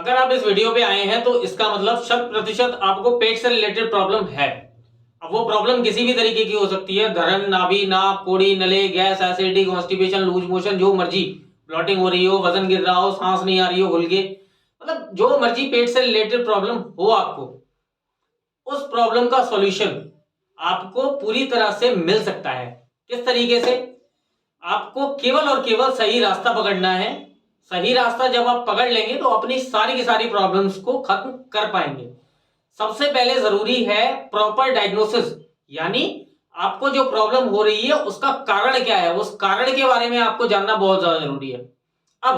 अगर आप इस वीडियो पे आए हैं तो इसका मतलब 100% आपको पेट से रिलेटेड प्रॉब्लम है। अब वो प्रॉब्लम किसी भी तरीके की हो सकती है, धरण, नाभि, नाक, कोड़ी, नले, gas, acidity, constipation, loose motion, जो मर्जी, ब्लॉटिंग हो रही हो, वजन गिर रहा हो, सांस नहीं आ रही हो, हुलके, मतलब जो मर्जी पेट से रिलेटेड प्रॉब्लम हो आपको, उस प्रॉब्लम का सॉल्यूशन आपको पूरी तरह से मिल सकता है। किस तरीके से? आपको केवल और केवल सही रास्ता पकड़ना है। सही रास्ता जब आप पकड़ लेंगे तो अपनी सारी की सारी प्रॉब्लम्स को खत्म कर पाएंगे। सबसे पहले जरूरी है प्रॉपर डायग्नोसिस, यानी आपको जो प्रॉब्लम हो रही है उसका कारण क्या है, उस कारण के बारे में आपको जानना बहुत ज्यादा जरूरी है। अब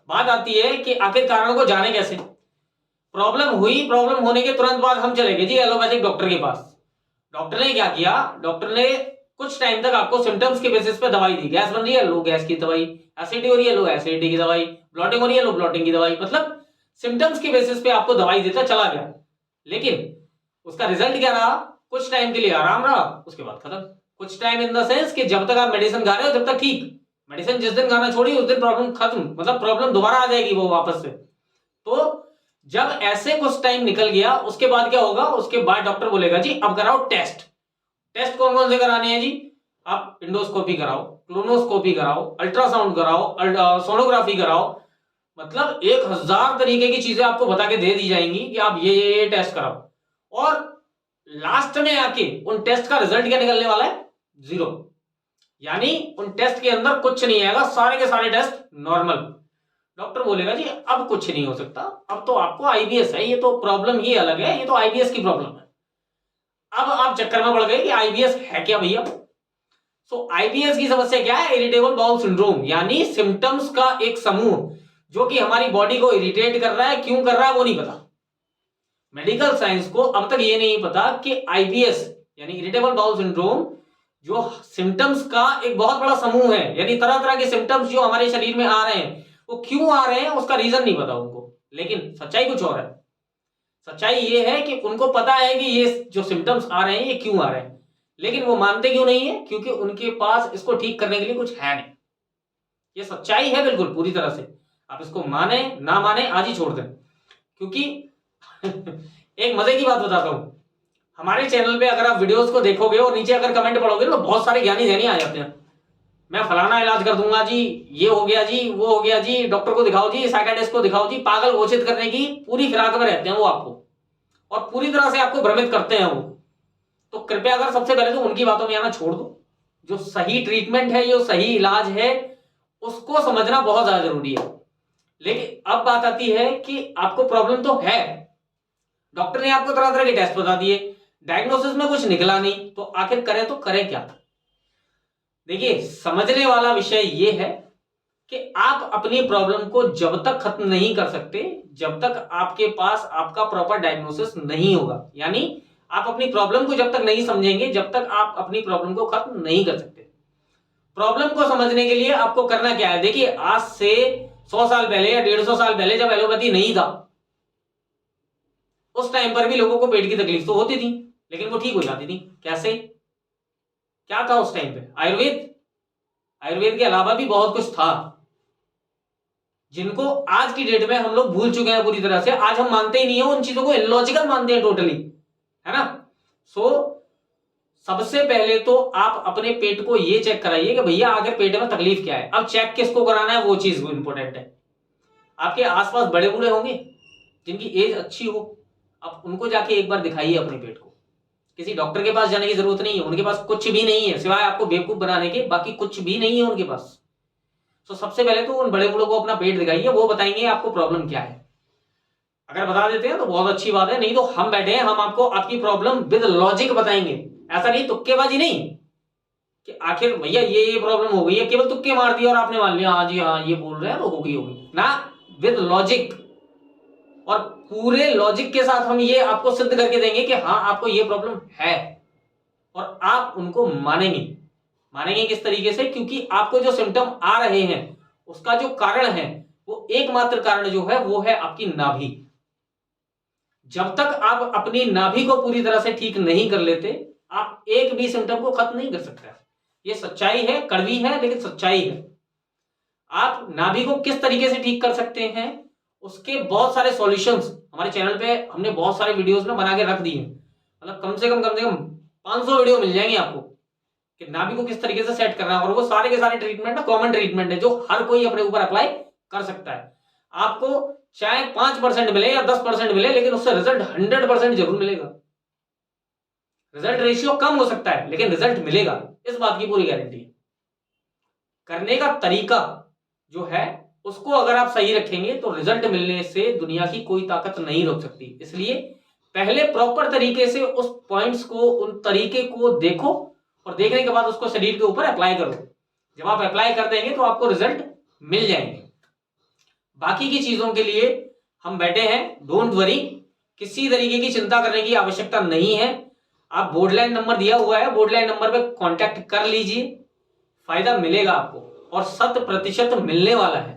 बात आती है कि आखिर कारण को जाने कैसे। प्रॉब्लम हुई, प्रॉब्लम होने के तुरंत बाद हम चले गए जी एलोपैथिक डॉक्टर के पास। डॉक्टर ने क्या किया? डॉक्टर ने कुछ टाइम तक आपको सिम्टम्स के बेसिस पे दवाई दी। गैस बन रही है, लो गैस की दवाई। एसिडिटी हो रही है, लो एसिडिटी की दवाई। ब्लॉटिंग हो रही है, लो ब्लॉटिंग की दवाई। मतलब सिम्टम्स के बेसिस पे आपको दवाई देता चला गया, लेकिन उसका रिजल्ट क्या रहा? कुछ टाइम के लिए आराम रहा, उसके बाद खत्म। कुछ टाइम इन द सेंस कि जब तक आप मेडिसिन खा रहे हो जब तक ठीक, मेडिसिन जिस दिन खाना छोड़ी उस दिन प्रॉब्लम खत्म, मतलब प्रॉब्लम दोबारा आ जाएगी वो वापस से। तो जब ऐसे कुछ टाइम निकल गया उसके बाद क्या होगा? उसके बाद डॉक्टर बोलेगा जी अब कराओ टेस्ट। टेस्ट कौन कौन से कराने हैं जी? आप इंडोस्कोपी कराओ, क्लोनोस्कोपी कराओ, अल्ट्रासाउंड कराओ, सोनोग्राफी कराओ। मतलब 1000 तरीके की चीजें आपको बता के दे दी जाएंगी कि आप ये टेस्ट कराओ। और लास्ट में आके उन टेस्ट का रिजल्ट क्या निकलने वाला है? 0। यानी उन टेस्ट के अंदर कुछ नहीं आएगा, सारे के सारे टेस्ट नॉर्मल। डॉक्टर बोलेगा जी अब कुछ नहीं हो सकता, अब तो आपको आईबीएस है, ये तो प्रॉब्लम ही अलग है, ये तो आईबीएस की प्रॉब्लम है। अब आप चक्कर में पड़ गए कि आईबीएस है क्या भैया। सो आईबीएस की समस्या क्या है? इरिटेबल बाउल सिंड्रोम, यानी सिम्टम्स का एक समूह जो कि हमारी बॉडी को इरिटेट कर रहा है। क्यों कर रहा है वो नहीं पता। मेडिकल साइंस को अब तक ये नहीं पता कि आईबीएस यानी इरिटेबल बाउल सिंड्रोम जो सिम्टम्स का एक बहुत बड़ा समूह है, यानी तरह तरह के सिम्टम्स जो हमारे शरीर में आ रहे हैं वो क्यों आ रहे हैं उसका रीजन नहीं पता उनको। लेकिन सच्चाई कुछ और है। सच्चाई ये है कि उनको पता है कि ये जो सिम्टम्स आ रहे हैं ये क्यों आ रहे हैं, लेकिन वो मानते क्यों नहीं है? क्योंकि उनके पास इसको ठीक करने के लिए कुछ है नहीं। ये सच्चाई है बिल्कुल पूरी तरह से। आप इसको माने ना माने आज ही छोड़ दें, क्योंकि एक मजे की बात बताता हूं। हमारे चैनल पे अगर आप वीडियोस को देखोगे और नीचे अगर कमेंट पढ़ोगे तो बहुत सारे ज्ञानी ध्यानी आ जाते हैं। मैं फलाना इलाज कर दूंगा जी, ये हो गया जी, वो हो गया जी, डॉक्टर को दिखाओ जी, साइकियाट्रिस्ट को दिखाओ जी। पागल घोषित करने की पूरी फिराक में रहते हैं वो आपको, और पूरी तरह से आपको भ्रमित करते हैं वो। तो कृपया अगर सबसे पहले तो उनकी बातों में आना छोड़ दो। जो सही ट्रीटमेंट है, जो सही इलाज है, उसको समझना बहुत ज्यादा जरूरी है। लेकिन अब बात आती है कि आपको प्रॉब्लम तो है, डॉक्टर ने आपको तरह तरह के टेस्ट बता दिए, डायग्नोसिस में कुछ निकला नहीं, तो आखिर करें तो करें क्या? देखिए, समझने वाला विषय यह है कि आप अपनी प्रॉब्लम को जब तक खत्म नहीं कर सकते जब तक आपके पास आपका प्रॉपर डायग्नोसिस नहीं होगा। यानी आप अपनी प्रॉब्लम को जब तक नहीं समझेंगे जब तक आप अपनी प्रॉब्लम को खत्म नहीं कर सकते। प्रॉब्लम को समझने के लिए आपको करना क्या है? देखिए, आज से 100 साल पहले या 150 साल पहले जब एलोपैथी नहीं था, उस टाइम पर भी लोगों को पेट की तकलीफ तो होती थी, लेकिन वो ठीक हो जाती थी। कैसे? क्या था उस टाइम पे? आयुर्वेद। आयुर्वेद के अलावा भी बहुत कुछ था जिनको आज की डेट में हम लोग भूल चुके हैं पूरी तरह से। आज हम मानते ही नहीं है उन चीजों को, इलॉजिकल मानते हैं टोटली, है ना। सो सबसे पहले तो आप अपने पेट को ये चेक कराइए कि भैया आगे पेट में तकलीफ क्या है। अब चेक किसको कराना है वो चीज इंपॉर्टेंट है। आपके आसपास बड़े बूढ़े होंगे जिनकी एज अच्छी हो, आप उनको जाके एक बार दिखाइए अपने पेट को। किसी डॉक्टर के पास जाने की जरूरत नहीं है, उनके पास कुछ भी नहीं है सिवाय आपको बेवकूफ बनाने के, बाकी कुछ भी नहीं है उनके पास। तो सबसे पहले तो उन बड़े बूढ़ों को अपना पेट दिखाइए, वो बताएंगे आपको प्रॉब्लम क्या है। अगर बता देते हैं तो बहुत अच्छी बात है, नहीं तो हम बैठे हैं, हम आपको आपकी प्रॉब्लम विद लॉजिक बताएंगे। ऐसा नहीं तुक्केबाजी नहीं कि आखिर भैया ये प्रॉब्लम हो गई है, केवल तुक्के मार दिया और आपने मान लिया हाँ जी हाँ ये बोल रहे हैं तो होगी होगी ना। विद लॉजिक, और पूरे लॉजिक के साथ हम ये आपको सिद्ध करके देंगे कि हाँ आपको ये प्रॉब्लम है, और आप उनको मानेंगे। मानेंगे किस तरीके से? क्योंकि आपको जो सिम्टम आ रहे हैं उसका जो कारण है वो एकमात्र कारण जो है वो है आपकी नाभि। जब तक आप अपनी नाभि को पूरी तरह से ठीक नहीं कर लेते आप एक भी सिम्टम को खत्म नहीं कर सकते। ये सच्चाई है, कड़वी है लेकिन सच्चाई है। आप नाभि को किस तरीके से ठीक कर सकते हैं उसके बहुत सारे सॉल्यूशंस हमारे चैनल पे हमने बहुत सारे वीडियोस में बना के रख दिए, मतलब कम से कम 500 वीडियो मिल जाएंगे आपको कि नाभि को किस तरीके से सेट करना है। और वो सारे के सारे ट्रीटमेंट कॉमन ट्रीटमेंट है जो हर कोई अपने ऊपर अप्लाई कर सकता है। आपको चाहे 5% मिले या 10% मिले, लेकिन उससे रिजल्ट 100% जरूर मिलेगा। रिजल्ट रेशियो कम हो सकता है लेकिन रिजल्ट मिलेगा, इस बात की पूरी गारंटी है। करने का तरीका जो है उसको अगर आप सही रखेंगे तो रिजल्ट मिलने से दुनिया की कोई ताकत नहीं रोक सकती। इसलिए पहले प्रॉपर तरीके से उस पॉइंट्स को, उन तरीके को देखो और देखने के बाद उसको शरीर के ऊपर अप्लाई करो। जब आप अप्लाई कर देंगे तो आपको रिजल्ट मिल जाएंगे। बाकी की चीजों के लिए हम बैठे हैं, डोंट वरी, किसी तरीके की चिंता करने की आवश्यकता नहीं है। आप बोर्डलाइन नंबर दिया हुआ है, बोर्डलाइन नंबर पे कांटेक्ट कर लीजिए, फायदा मिलेगा आपको और 100% मिलने वाला है।